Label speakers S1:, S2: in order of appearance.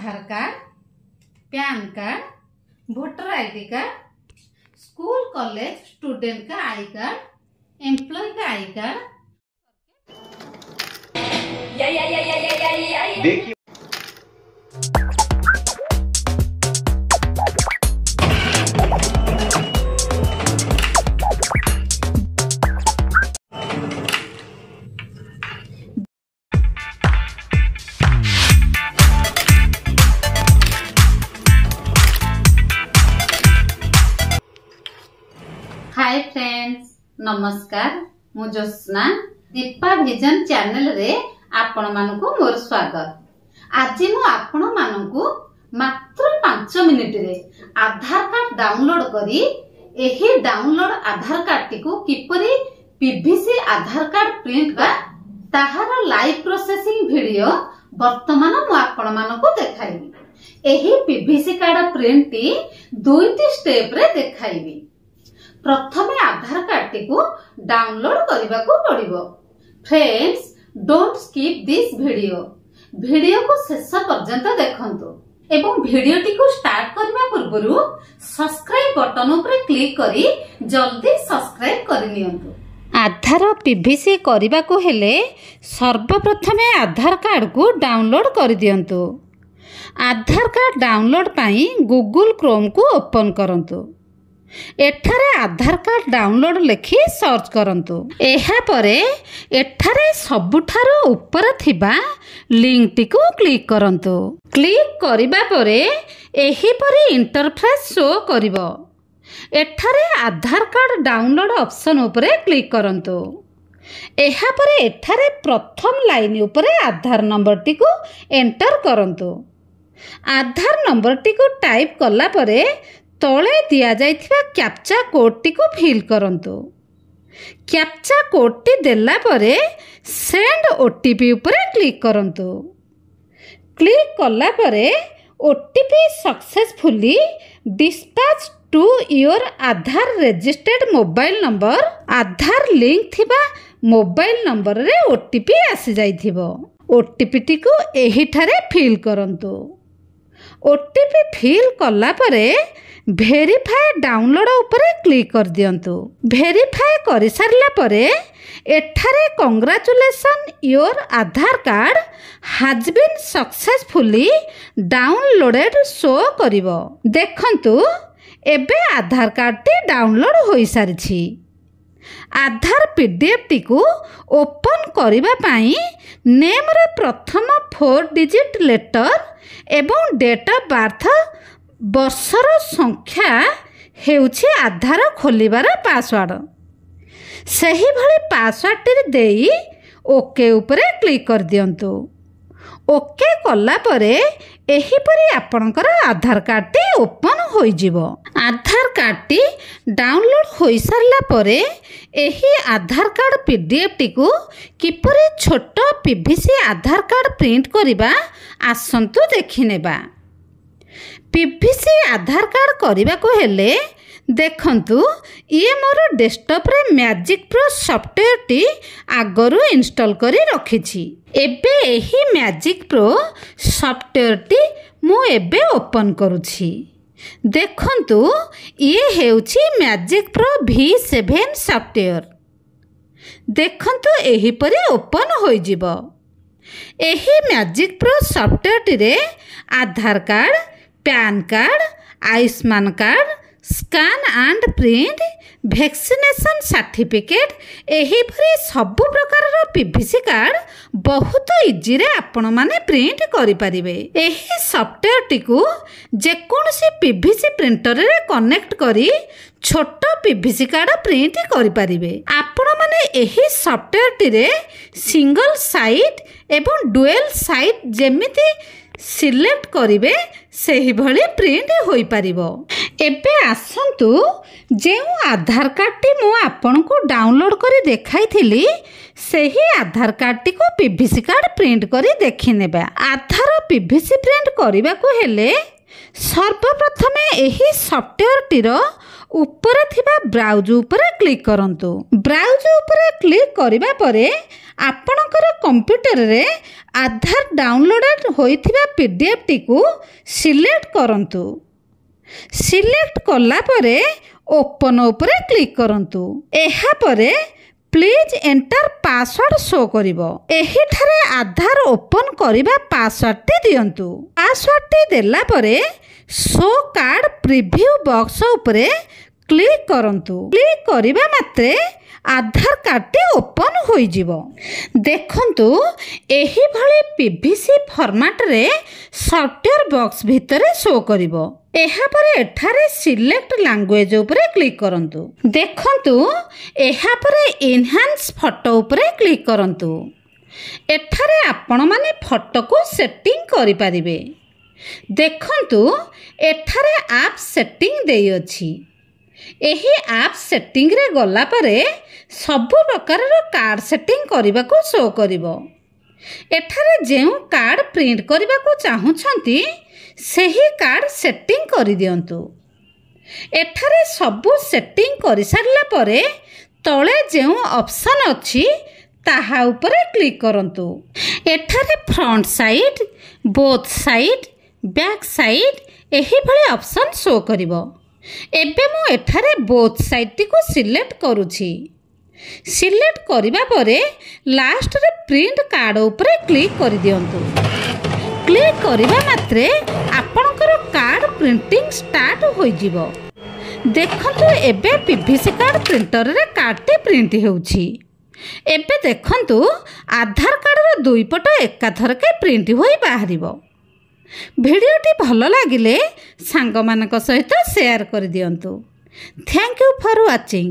S1: आधार card, PAN card, voter ID card, school college student का I card, employ का I card.
S2: देखिए
S1: hi friends, नमस्कार। मु Jyotsna Deepa vision channel रे आपण मानकु मोर स्वागत। आज मु आपण मानकु मात्र 5 मिनिट रे आधार कार्ड डाउनलोड करी एही डाउनलोड आधार कार्ड टिकु किपरि पीवीसी आधार कार्ड प्रिंट बा ताहार लाइव प्रोसेसिंग वीडियो वर्तमान मु आपण मानकु देखाइबी। एही पीवीसी कार्ड प्रिंट टी दुईटी स्टेप रे देखाइबी। प्रथमे आधार कार्ड टिकु डाउनलोड करबा को पड़िबो। Friends, don't skip this video को शेष पर्यंत देखंतु एवं वीडियो टिकु स्टार्ट करबा पूर्वरु सब्सक्राइब बटन ऊपर क्लिक करी जल्दी सब्सक्राइब करि नियंतु। आधार पीवीसी करबा को हेले सर्वप्रथमे आधार कार्ड को डाउनलोड कर दियंतु। आधार कार्ड डाउनलोड पाई गूगल क्रोम को ओपन करंतु। एठारे आधार कार्ड डाउनलोड लिखि सर्च करंतु। एहा परे एठारे सबुठारो ऊपर थिबा लिंक टिकु क्लिक करंतु। क्लिक करिबा परे एही परे इंटरफेस शो करिवो। एठारे आधार कार्ड डाउनलोड ऑप्शन ऊपर क्लिक करंतु। एहा परे एठारे प्रथम लाइन ऊपर आधार नंबर टिकु एंटर करंतु। आधार नंबर टिकु टाइप कला परे तले दिया जाइथिबा कैप्चा कोड टी को फिल करंतु। कैप्चा कोड टी देला परे सेंड ओटीपी ऊपर क्लिक करंतु। क्लिक कला परे OTP successfully dispatch to your Aadhaar registered mobile number. Aadhaar link थिबा मोबाइल नंबर रे ओटीपी आसी जाइथिबो। ओटीपी टी को एही ठारे फिल करंतु। ओटीपी फिल कला परे भेरीफाई डाउनलोड ऊपर क्लिक कर दियंतु। भेरीफाई कर सारला परे एठारे congratulations your Aadhaar card has been successfully downloaded show करिवो। देखंतु एबे आधार कार्ड टी डाउनलोड होई सारिछि। आधार पीडीएफ टी को ओपन करिबा पाई नेम रे प्रथम 4 डिजिट लेटर एवं डेट ऑफ बर्थ वर्षर संख्या हेउछि आधार खोलिबार पासवर्ड। सही भली पासवर्ड टी देई ओके ऊपर क्लिक कर दियंतु। ओके कला परे एही परी आपनकर आधार कार्ड टी ओपन होई जिवो। आधार कार्ड टी डाउनलोड होई सारला परे एही आधार कार्ड पीडीएफ टी को किपरि छोट पीवीसी आधार कार्ड प्रिंट करिबा आसंतु देखिनेबा। पीवीसी आधार कार्ड करबा को हेले देखंतु ये मोर डेस्कटॉप रे मैजिक प्रो सॉफ्टवेयर टी आगरु इंस्टॉल करी रखिछि। एबे एही मैजिक प्रो सॉफ्टवेयर टी मु एबे ओपन करूछि। देखंतु ये हेउछि मैजिक प्रो V7 सॉफ्टवेयर। देखंतु एही परे ओपन होई जिवो। एही मैजिक प्रो सॉफ्टवेयर टी रे Aadhaar card, PAN card, Ayushman card, scan and print, vaccination certificate एही भरी सब प्रकार रो पीवीसी कार्ड बहुत इजी रे आपण माने प्रिंट करि परिबे। एही सॉफ्टवेयर टी को जे कोनसी पीवीसी प्रिंटर रे कनेक्ट करी छोट पीवीसी कार्ड प्रिंट करि परिबे। आपण माने एही सॉफ्टवेयर टी रे सिंगल साइड एवं डुअल साइड जेमिति सिलेक्ट करिवे सेही भली प्रिंट होई परिबो। एबे आसंतु जे आधार कार्ड टी मु आपन को डाउनलोड करी देखाई थिली सेही आधार कार्ड टी को पीवीसी कार्ड प्रिंट करी देखि नेबा। आधार पीवीसी प्रिंट करिबा को हेले सर्वप्रथमे एही सॉफ्टवेयर टी रो ଉପରେ ଥିବା ବ୍ରାଉଜ୍ ଉପରେ କ୍ଲିକ୍ କରନ୍ତୁ। ବ୍ରାଉଜ୍ ଉପରେ କ୍ଲିକ୍ କରିବା ପରେ ଆପଣଙ୍କର କମ୍ପ୍ୟୁଟରରେ ଆଧାର ଡାଉନଲୋଡ୍ ହୋଇଥିବା PDFଟିକୁ ସିଲେକ୍ଟ କରନ୍ତୁ। ସିଲେକ୍ଟ କଲା ପରେ ଓପନ୍ ଉପରେ କ୍ଲିକ୍ କରନ୍ତୁ। ଏହାପରେ ପ୍ଲିଜ୍ ଏଣ୍ଟର ପାସୱାର୍ଡ ଶୋ କରିବ। ଏହିଠାରେ ଆଧାର ଓପନ୍ କରିବା ପାସୱାର୍ଡଟି ଦିଅନ୍ତୁ। ପାସୱାର୍ଡଟି ଦେଲା ପରେ ଶୋ କାର୍ଡ ପ୍ରିଭ୍ୟୁ ବକ୍ସ ଉପରେ କ୍ଲିକ୍ କରନ୍ତୁ। କ୍ଲିକ୍ କରିବା ମାତ୍ରେ ଆଧାର କାର୍ଡଟି ଓପନ୍ ହୋଇଯିବ। ଦେଖନ୍ତୁ ଏହିଭଳି PVC ଫର୍ମାଟରେ ସଫ୍ଟୱେର୍ ବକ୍ସ ଭିତରେ ଶୋ କରିବ। ଏହାପରେ ଏଠାରେ ସିଲେକ୍ଟ ଲାଙ୍ଗୁଏଜ ଉପରେ କ୍ଲିକ୍ କରନ୍ତୁ। ଦେଖନ୍ତୁ ଏହାପରେ ଏନହାନ୍ସ ଫଟୋ ଉପରେ କ୍ଲିକ୍ କରନ୍ତୁ। ଏଠାରେ ଆପଣମାନେ ଫଟୋକୁ ସେଟିଂ କରିପାରିବେ। ଦେଖନ୍ତୁ ଏଠାରେ ଆପ୍ ସେଟିଂ ଦେଇଅଛି। ଏହି ଆପ୍ ସେଟିଂରେ ଗଲା ପରେ ସବୁ ପ୍ରକାରର କାର୍ଡ ସେଟିଂ କରିବାକୁ ଶୋ କରିବ। ଏଠାରେ ଯେଉଁ କାର୍ଡ ପ୍ରିଣ୍ଟ କରିବାକୁ ଚାହୁଁଛନ୍ତି ସେହି କାର୍ଡ ସେଟିଂ କରିଦିଅନ୍ତୁ। ଏଠାରେ ସବୁ ସେଟିଂ କରିସାରିଲା ପରେ ତଳେ ଯେଉଁ ଅପସନ୍ ଅଛି ତାହା ଉପରେ କ୍ଲିକ୍ କରନ୍ତୁ। ଏଠାରେ front side, both side, back side ଏହିଭଳି ଅପସନ୍ ଶୋ କରିବ। ଏବେ ମୁଁ ଏଠାରେ ବୋଥ୍ ସାଇଡ୍ଟିକୁ ସିଲେକ୍ଟ କରୁଛି। ସିଲେକ୍ଟ କରିବା ପରେ ଲାଷ୍ଟରେ ପ୍ରିଣ୍ଟ କାର୍ଡ ଉପରେ କ୍ଲିକ୍ କରିଦିଅନ୍ତୁ। କ୍ଲିକ୍ କରିବା ମାତ୍ରେ ଆପଣଙ୍କର କାର୍ଡ ପ୍ରିଣ୍ଟିଂ ଷ୍ଟାର୍ଟ ହୋଇଯିବ। ଦେଖନ୍ତୁ ଏବେ PVC କାର୍ଡ ପ୍ରିଣ୍ଟରରେ କାର୍ଡଟି ପ୍ରିଣ୍ଟ ହେଉଛି। ଏବେ ଦେଖନ୍ତୁ ଆଧାର କାର୍ଡର ଦୁଇ ପଟ ଏକାଥରକେ ପ୍ରିଣ୍ଟ ହୋଇ ବାହାରିବ। ଭିଡ଼ିଓଟି ଭଲ ଲାଗିଲେ ସାଙ୍ଗମାନଙ୍କ ସହିତ ସେୟାର କରିଦିଅନ୍ତୁ। Thank you for watching.